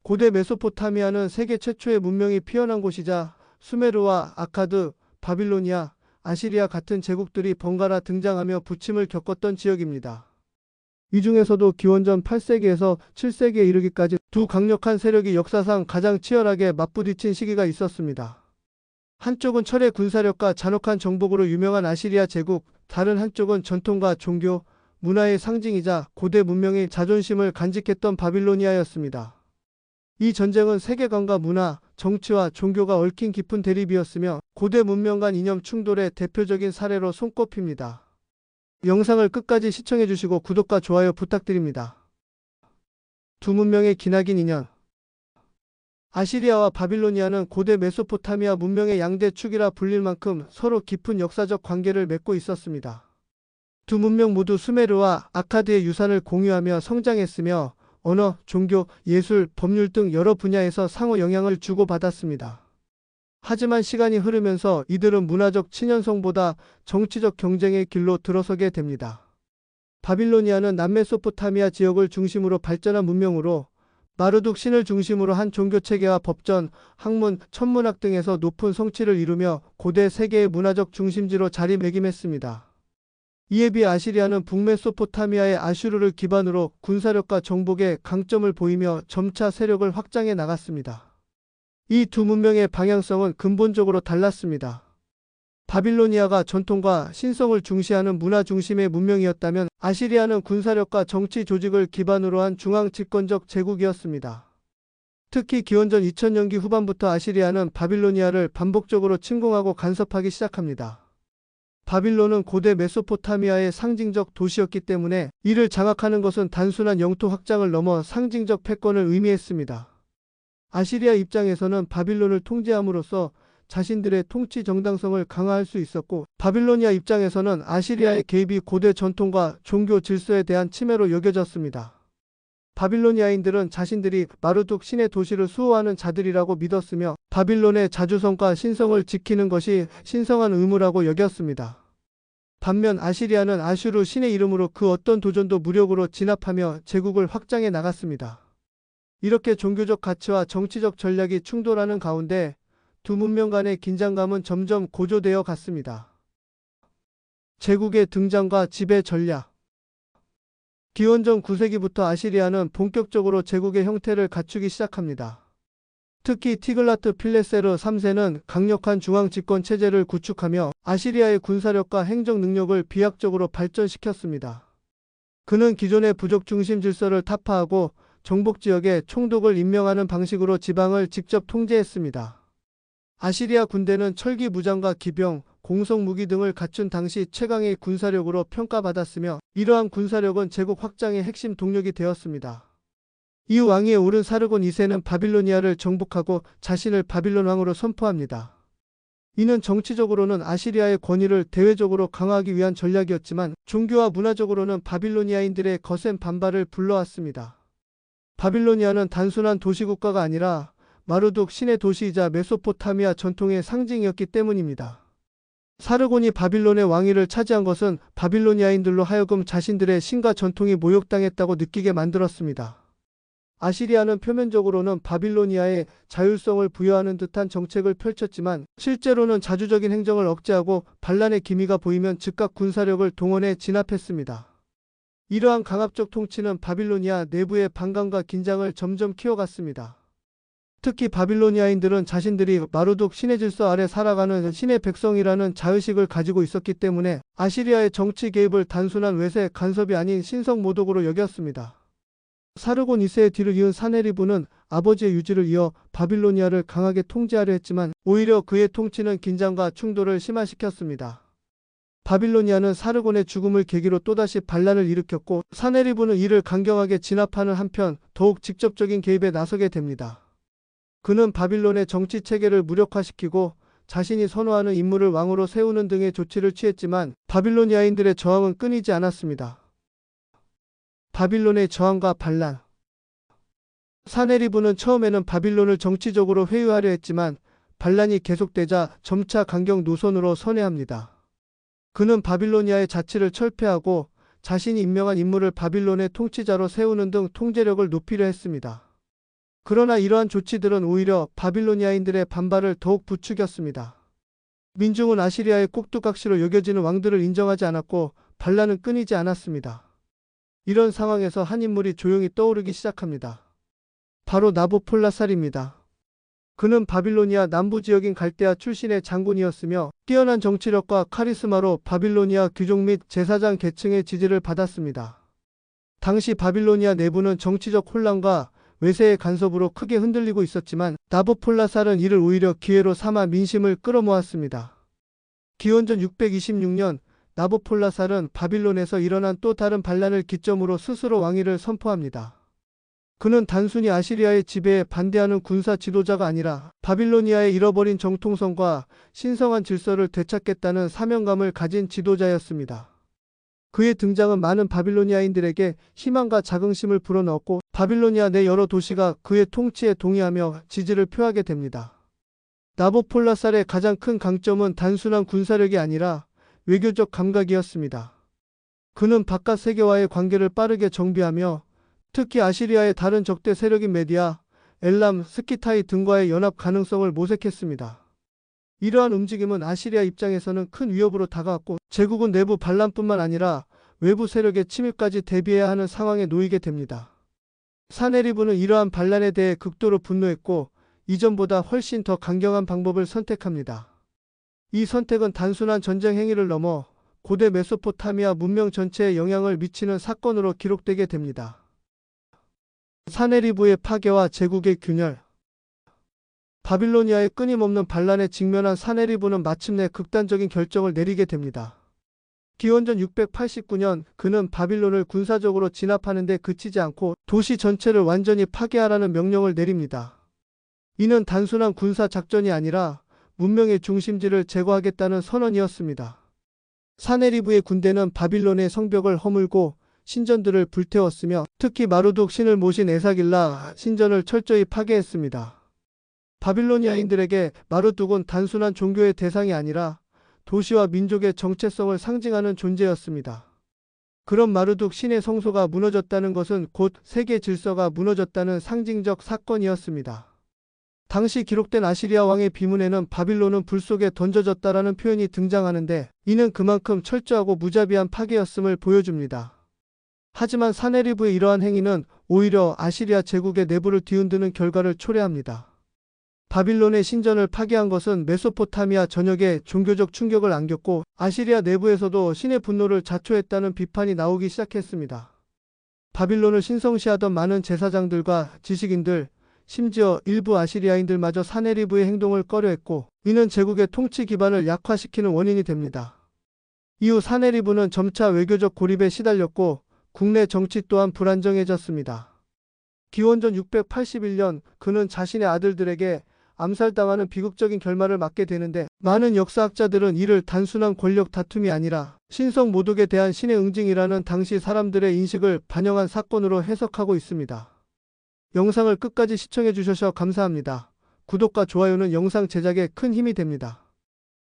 고대 메소포타미아는 세계 최초의 문명이 피어난 곳이자 수메르와 아카드, 바빌로니아, 아시리아 같은 제국들이 번갈아 등장하며 부침을 겪었던 지역입니다. 이 중에서도 기원전 8세기에서 7세기에 이르기까지 두 강력한 세력이 역사상 가장 치열하게 맞부딪힌 시기가 있었습니다. 한쪽은 철의 군사력과 잔혹한 정복으로 유명한 아시리아 제국, 다른 한쪽은 전통과 종교, 문화의 상징이자 고대 문명의 자존심을 간직했던 바빌로니아였습니다. 이 전쟁은 세계관과 문화, 정치와 종교가 얽힌 깊은 대립이었으며 고대 문명 간 이념 충돌의 대표적인 사례로 손꼽힙니다. 영상을 끝까지 시청해주시고 구독과 좋아요 부탁드립니다. 두 문명의 기나긴 인연. 아시리아와 바빌로니아는 고대 메소포타미아 문명의 양대 축이라 불릴 만큼 서로 깊은 역사적 관계를 맺고 있었습니다. 두 문명 모두 수메르와 아카드의 유산을 공유하며 성장했으며 언어, 종교, 예술, 법률 등 여러 분야에서 상호 영향을 주고받았습니다. 하지만 시간이 흐르면서 이들은 문화적 친연성보다 정치적 경쟁의 길로 들어서게 됩니다. 바빌로니아는 남메소포타미아 지역을 중심으로 발전한 문명으로 마르둑 신을 중심으로 한 종교체계와 법전, 학문, 천문학 등에서 높은 성취를 이루며 고대 세계의 문화적 중심지로 자리매김했습니다. 이에 비해 아시리아는 북메소포타미아의 아슈르를 기반으로 군사력과 정복에 강점을 보이며 점차 세력을 확장해 나갔습니다. 이 두 문명의 방향성은 근본적으로 달랐습니다. 바빌로니아가 전통과 신성을 중시하는 문화 중심의 문명이었다면 아시리아는 군사력과 정치 조직을 기반으로 한 중앙 집권적 제국이었습니다. 특히 기원전 2000년기 후반부터 아시리아는 바빌로니아를 반복적으로 침공하고 간섭하기 시작합니다. 바빌론은 고대 메소포타미아의 상징적 도시였기 때문에 이를 장악하는 것은 단순한 영토 확장을 넘어 상징적 패권을 의미했습니다. 아시리아 입장에서는 바빌론을 통제함으로써 자신들의 통치 정당성을 강화할 수 있었고, 바빌로니아 입장에서는 아시리아의 개입이 고대 전통과 종교 질서에 대한 침해로 여겨졌습니다. 바빌로니아인들은 자신들이 마르둑 신의 도시를 수호하는 자들이라고 믿었으며 바빌론의 자주성과 신성을 지키는 것이 신성한 의무라고 여겼습니다. 반면 아시리아는 아슈르 신의 이름으로 그 어떤 도전도 무력으로 진압하며 제국을 확장해 나갔습니다. 이렇게 종교적 가치와 정치적 전략이 충돌하는 가운데 두 문명 간의 긴장감은 점점 고조되어 갔습니다. 제국의 등장과 지배 전략. 기원전 9세기부터 아시리아는 본격적으로 제국의 형태를 갖추기 시작합니다. 특히 티글라트 필레세르 3세는 강력한 중앙 집권 체제를 구축하며 아시리아의 군사력과 행정 능력을 비약적으로 발전시켰습니다. 그는 기존의 부족 중심 질서를 타파하고 정복 지역에 총독을 임명하는 방식으로 지방을 직접 통제했습니다. 아시리아 군대는 철기 무장과 기병, 공성 무기 등을 갖춘 당시 최강의 군사력으로 평가받았으며 이러한 군사력은 제국 확장의 핵심 동력이 되었습니다. 이후 왕위에 오른 사르곤 2세는 바빌로니아를 정복하고 자신을 바빌론 왕으로 선포합니다. 이는 정치적으로는 아시리아의 권위를 대외적으로 강화하기 위한 전략이었지만 종교와 문화적으로는 바빌로니아인들의 거센 반발을 불러왔습니다. 바빌로니아는 단순한 도시국가가 아니라 마르둑 신의 도시이자 메소포타미아 전통의 상징이었기 때문입니다. 사르곤이 바빌론의 왕위를 차지한 것은 바빌로니아인들로 하여금 자신들의 신과 전통이 모욕당했다고 느끼게 만들었습니다. 아시리아는 표면적으로는 바빌로니아에 자율성을 부여하는 듯한 정책을 펼쳤지만 실제로는 자주적인 행정을 억제하고 반란의 기미가 보이면 즉각 군사력을 동원해 진압했습니다. 이러한 강압적 통치는 바빌로니아 내부의 반감과 긴장을 점점 키워갔습니다. 특히 바빌로니아인들은 자신들이 마르둑 신의 질서 아래 살아가는 신의 백성이라는 자의식을 가지고 있었기 때문에 아시리아의 정치 개입을 단순한 외세 간섭이 아닌 신성 모독으로 여겼습니다. 사르곤 2세의 뒤를 이은 사네리브는 아버지의 유지를 이어 바빌로니아를 강하게 통제하려 했지만 오히려 그의 통치는 긴장과 충돌을 심화시켰습니다. 바빌로니아는 사르곤의 죽음을 계기로 또다시 반란을 일으켰고 사네리브는 이를 강경하게 진압하는 한편 더욱 직접적인 개입에 나서게 됩니다. 그는 바빌론의 정치 체계를 무력화시키고 자신이 선호하는 인물을 왕으로 세우는 등의 조치를 취했지만 바빌로니아인들의 저항은 끊이지 않았습니다. 바빌론의 저항과 반란. 사네리브는 처음에는 바빌론을 정치적으로 회유하려 했지만 반란이 계속되자 점차 강경 노선으로 선회합니다. 그는 바빌로니아의 자치를 철폐하고 자신이 임명한 인물을 바빌론의 통치자로 세우는 등 통제력을 높이려 했습니다. 그러나 이러한 조치들은 오히려 바빌로니아인들의 반발을 더욱 부추겼습니다. 민중은 아시리아의 꼭두각시로 여겨지는 왕들을 인정하지 않았고 반란은 끊이지 않았습니다. 이런 상황에서 한 인물이 조용히 떠오르기 시작합니다. 바로 나보폴라살입니다. 그는 바빌로니아 남부 지역인 갈대아 출신의 장군이었으며 뛰어난 정치력과 카리스마로 바빌로니아 귀족 및 제사장 계층의 지지를 받았습니다. 당시 바빌로니아 내부는 정치적 혼란과 외세의 간섭으로 크게 흔들리고 있었지만 나보폴라살은 이를 오히려 기회로 삼아 민심을 끌어모았습니다. 기원전 626년 나보폴라살은 바빌론에서 일어난 또 다른 반란을 기점으로 스스로 왕위를 선포합니다. 그는 단순히 아시리아의 지배에 반대하는 군사 지도자가 아니라 바빌로니아의 잃어버린 정통성과 신성한 질서를 되찾겠다는 사명감을 가진 지도자였습니다. 그의 등장은 많은 바빌로니아인들에게 희망과 자긍심을 불어넣었고 바빌로니아 내 여러 도시가 그의 통치에 동의하며 지지를 표하게 됩니다. 나보폴라살의 가장 큰 강점은 단순한 군사력이 아니라 외교적 감각이었습니다. 그는 바깥 세계와의 관계를 빠르게 정비하며 특히 아시리아의 다른 적대 세력인 메디아, 엘람, 스키타이 등과의 연합 가능성을 모색했습니다. 이러한 움직임은 아시리아 입장에서는 큰 위협으로 다가왔고 제국은 내부 반란뿐만 아니라 외부 세력의 침입까지 대비해야 하는 상황에 놓이게 됩니다. 사네리브는 이러한 반란에 대해 극도로 분노했고 이전보다 훨씬 더 강경한 방법을 선택합니다. 이 선택은 단순한 전쟁 행위를 넘어 고대 메소포타미아 문명 전체에 영향을 미치는 사건으로 기록되게 됩니다. 사네리브의 파괴와 제국의 균열. 바빌로니아의 끊임없는 반란에 직면한 사네리브는 마침내 극단적인 결정을 내리게 됩니다. 기원전 689년 그는 바빌론을 군사적으로 진압하는 데 그치지 않고 도시 전체를 완전히 파괴하라는 명령을 내립니다. 이는 단순한 군사 작전이 아니라 문명의 중심지를 제거하겠다는 선언이었습니다. 사네리브의 군대는 바빌론의 성벽을 허물고 신전들을 불태웠으며 특히 마루둑 신을 모신 에사길라 신전을 철저히 파괴했습니다. 바빌로니아인들에게 마루둑은 단순한 종교의 대상이 아니라 도시와 민족의 정체성을 상징하는 존재였습니다. 그런 마루둑 신의 성소가 무너졌다는 것은 곧 세계 질서가 무너졌다는 상징적 사건이었습니다. 당시 기록된 아시리아 왕의 비문에는 바빌론은 불 속에 던져졌다라는 표현이 등장하는데 이는 그만큼 철저하고 무자비한 파괴였음을 보여줍니다. 하지만 사네리브의 이러한 행위는 오히려 아시리아 제국의 내부를 뒤흔드는 결과를 초래합니다. 바빌론의 신전을 파괴한 것은 메소포타미아 전역에 종교적 충격을 안겼고 아시리아 내부에서도 신의 분노를 자초했다는 비판이 나오기 시작했습니다. 바빌론을 신성시하던 많은 제사장들과 지식인들, 심지어 일부 아시리아인들마저 사네리브의 행동을 꺼려했고 이는 제국의 통치 기반을 약화시키는 원인이 됩니다. 이후 사네리브는 점차 외교적 고립에 시달렸고 국내 정치 또한 불안정해졌습니다. 기원전 681년 그는 자신의 아들들에게 암살당하는 비극적인 결말을 맞게 되는데 많은 역사학자들은 이를 단순한 권력 다툼이 아니라 신성 모독에 대한 신의 응징이라는 당시 사람들의 인식을 반영한 사건으로 해석하고 있습니다. 영상을 끝까지 시청해 주셔서 감사합니다. 구독과 좋아요는 영상 제작에 큰 힘이 됩니다.